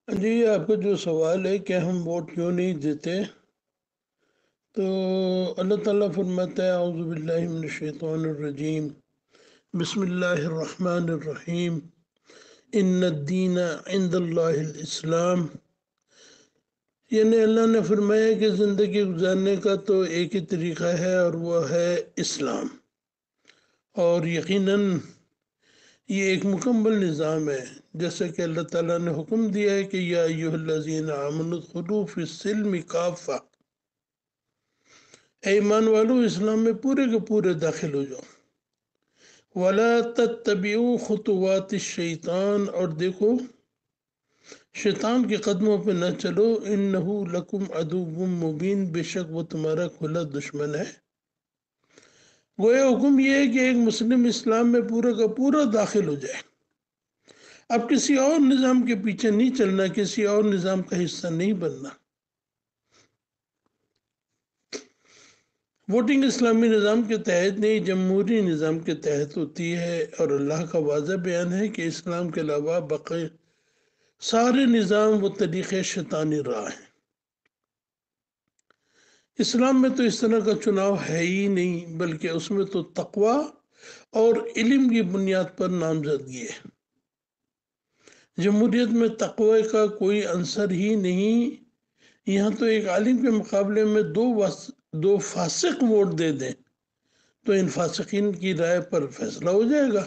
جی آپ کا جو سوال ہے کہ ہم ووٹ کیوں نہیں دیتے، تو اللہ تعالیٰ فرماتا ہے اعوذ باللہ من الشیطان الرجیم بسم اللہ الرحمن الرحیم ان الدین عند اللہ الاسلام، یعنی اللہ نے فرمایا کہ زندگی گزارنے کا تو ایک ہی طریقہ ہے اور وہ ہے اسلام، اور یقیناً یہ ایک مکمل نظام ہے، جیسا کہ اللہ تعالیٰ نے حکم دیا ہے کہ یا ایھا الذین آمنوا ادخلوا فی السلم کافہ، اے ایمان والو اسلام میں پورے کے پورے داخل ہو جاؤ۔ وَلَا تَتَّبِعُوا خُطُوَاتِ الشَّيْطَانِ، اور دیکھو شیطان کے قدموں پہ نہ چلو، اِنَّهُ لَكُمْ عَدُوٌّ مُّبِينٌ، بے شک وہ تمہارا کھلا دشمن ہے۔ گویا حکم یہ ہے کہ ایک مسلم اسلام میں پورا کا پورا داخل ہو جائے، اب کسی اور نظام کے پیچھے نہیں چلنا، کسی اور نظام کا حصہ نہیں بننا۔ ووٹنگ اسلامی نظام کے تحت نہیں، جمہوری نظام کے تحت ہوتی ہے، اور اللہ کا واضح بیان ہے کہ اسلام کے علاوہ باقی سارے نظام و طریقے شیطانی راہ ہیں۔ اسلام میں تو اس طرح کا چناؤ ہے ہی نہیں، بلکہ اس میں تو تقوی اور علم کی بنیاد پر نامزدگی ہے۔ جمہوریت میں تقوی کا کوئی عنصر ہی نہیں، یہاں تو ایک عالم کے مقابلے میں دو فاسق ووٹ دے دیں تو ان فاسقین کی رائے پر فیصلہ ہو جائے گا۔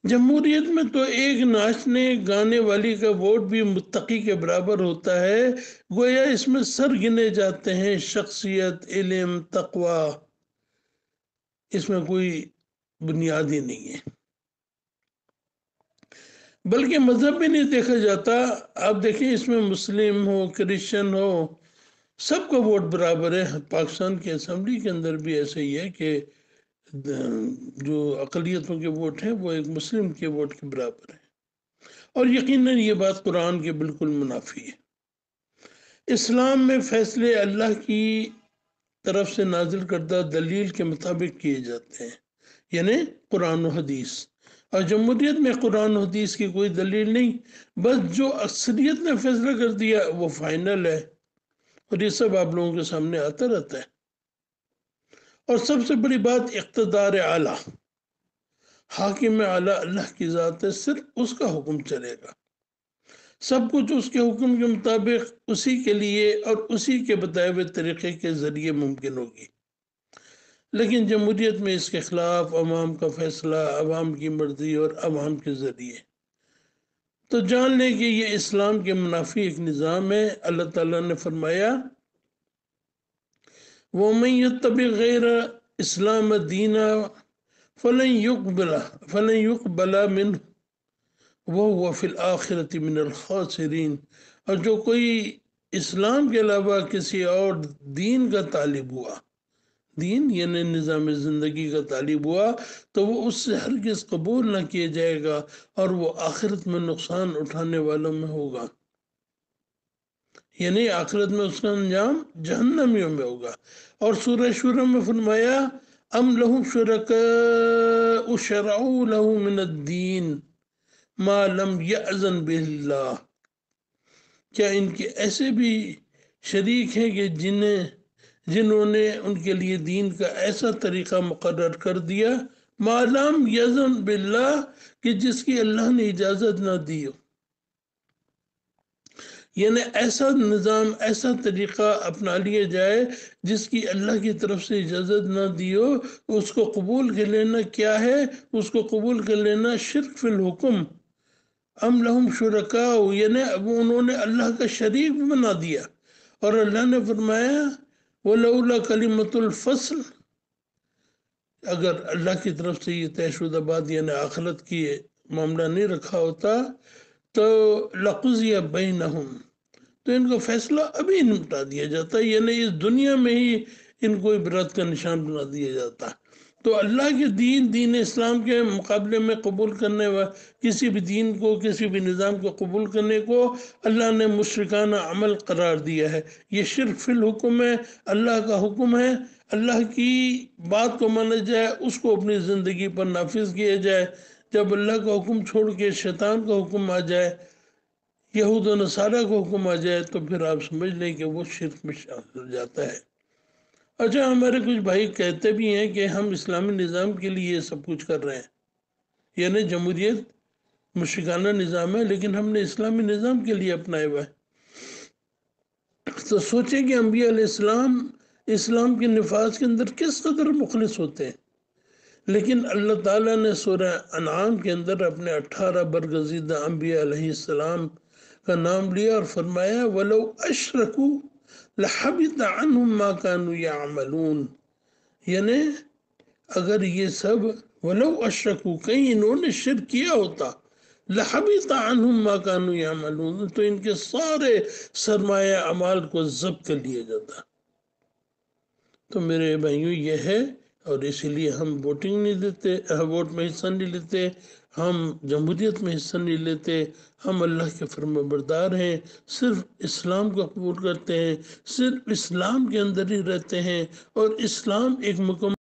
جمہوریت میں تو ایک ناچنے گانے والی کا ووٹ بھی متقی کے برابر ہوتا ہے، گویا اس میں سر گنے جاتے ہیں شخصیت، علم، تقوی، اس میں کوئی بنیاد ہی نہیں ہے، بلکہ مذہب بھی نہیں دیکھا جاتا۔ آپ دیکھیں اس میں مسلم ہو، کرسچن ہو، سب کا ووٹ برابر ہے۔ پاکستان کی اسمبلی کے اندر بھی ایسا ہی ہے کہ جو اقلیتوں کے ووٹ ہیں وہ ایک مسلم کے ووٹ کے برابر ہیں، اور یقیناً یہ بات قرآن کے بالکل منافی ہے۔ اسلام میں فیصلے اللہ کی طرف سے نازل کردہ دلیل کے مطابق کیے جاتے ہیں، یعنی قرآن و حدیث، اور جمہوریت میں قرآن و حدیث کی کوئی دلیل نہیں، بس جو اکثریت نے فیصلہ کر دیا وہ فائنل ہے، اور یہ سب آپ لوگوں کے سامنے آتا رہتا ہے۔ اور سب سے بڑی بات اقتدار اعلیٰ، حاکم اعلیٰ اللہ کی ذات ہے، صرف اس کا حکم چلے گا، سب کچھ اس کے حکم کے مطابق اسی کے لیے اور اسی کے بتائے ہوئے طریقے کے ذریعے ممکن ہوگی۔ لیکن جمہوریت میں اس کے خلاف عوام کا فیصلہ، عوام کی مرضی اور عوام کے ذریعے، تو جان لیں کہ یہ اسلام کے منافی ایک نظام ہے۔ اللہ تعالیٰ نے فرمایا وَمَن يَتَّبِعْ غَيْرَ اسلام دِينًا فَلَن يُقْبَلَ مِنْهُ وَهُوَ فِي الْآخِرَةِ مِنَ الْخَاسِرِينَ، اور جو کوئی اسلام کے علاوہ کسی اور دین کا طالب ہوا، دین یعنی نظام زندگی کا طالب ہوا، تو وہ اس سے ہرگز قبول نہ کیا جائے گا، اور وہ آخرت میں نقصان اٹھانے والوں میں ہوگا، یعنی آخرت میں اس کا انجام جہنمیوں میں ہوگا۔ اور سورہ شورى میں فرمایا ام لہم شرکاء شرعوا لہم من الدین ما لم یأذن بہ اللہ، کیا ان کے ایسے بھی شریک ہیں کہ جنہوں نے ان کے لیے دین کا ایسا طریقہ مقرر کر دیا ما لم یأذن باللہ، کہ جس کی اللہ نے اجازت نہ دی ہو، یعنی ایسا نظام، ایسا طریقہ اپنا لیا جائے جس کی اللہ کی طرف سے اجازت نہ دی ہو، اس کو قبول کر لینا کیا ہے؟ اس کو قبول کر لینا شرک فی الحکم۔ ام لہم شرکاء، یعنی اب انہوں نے اللہ کا شریک بنا دیا، اور اللہ نے فرمایا وَلَوْلَا كَلِمَةُ الْفَصْلِ، اگر اللہ کی طرف سے یہ طے شدہ بات یعنی آخرت کی معاملہ نہیں رکھا ہوتا تو لَقُضِيَ بَيْنَهُمْ، تو ان کا فیصلہ ابھی نمٹا دیا جاتا، یعنی اس دنیا میں ہی ان کو عبرت کا نشان بنا دیا جاتا۔ تو اللہ کے دین اسلام کے مقابلے میں قبول کرنے کسی بھی دین کو، کسی بھی نظام کو قبول کرنے کو اللہ نے مشرکانہ عمل قرار دیا ہے۔ یہ شرک فی الحکم ہے، اللہ کا حکم ہے، اللہ کی بات کو مانا جائے، اس کو اپنی زندگی پر نافذ کیا جائے۔ جب اللہ کا حکم چھوڑ کے شیطان کا حکم آ جائے، یہود و نصارہ کو حکم آ جائے تو پھر آپ سمجھ لیں کہ وہ شرک میں شامل ہو جاتا ہے۔ اچھا، ہمارے کچھ بھائی کہتے بھی ہیں کہ ہم اسلامی نظام کے لیے یہ سب کچھ کر رہے ہیں، یعنی جمہوریت مشرکانہ نظام ہے لیکن ہم نے اسلامی نظام کے لیے اپنایا ہوا ہے۔ تو سوچیں کہ انبیاء علیہ السلام اسلام کے نفاذ کے اندر کس قدر مخلص ہوتے ہیں، لیکن اللہ تعالیٰ نے سورہ انعام کے اندر اپنے 18 برگزیدہ انبیاء علیہ السلام کا نام لیا اور فرمایا وَلَوْ أَشْرَكُوا لَحَبِطَ عَنْهُمْ مَا كَانُوا يَعْمَلُونَ، یعنی اگر یہ سب وَلَوْ أَشْرَكُوا کہیں انہوں نے شرک کیا ہوتا لَحَبِطَ عَنْهُمْ مَا كَانُوا يَعْمَلُونَ تو ان کے سارے سرمایہ اعمال کو ضبط کر لیا جاتا۔ تو میرے بھائیوں یہ ہے، اور اسی لیے ہم ووٹنگ نہیں دیتے، ووٹ میں حصہ نہیں لیتے، ہم جمہوریت میں حصہ نہیں لیتے، ہم اللہ کے فرما بردار ہیں، صرف اسلام کو قبول کرتے ہیں، صرف اسلام کے اندر ہی رہتے ہیں، اور اسلام ایک مکمل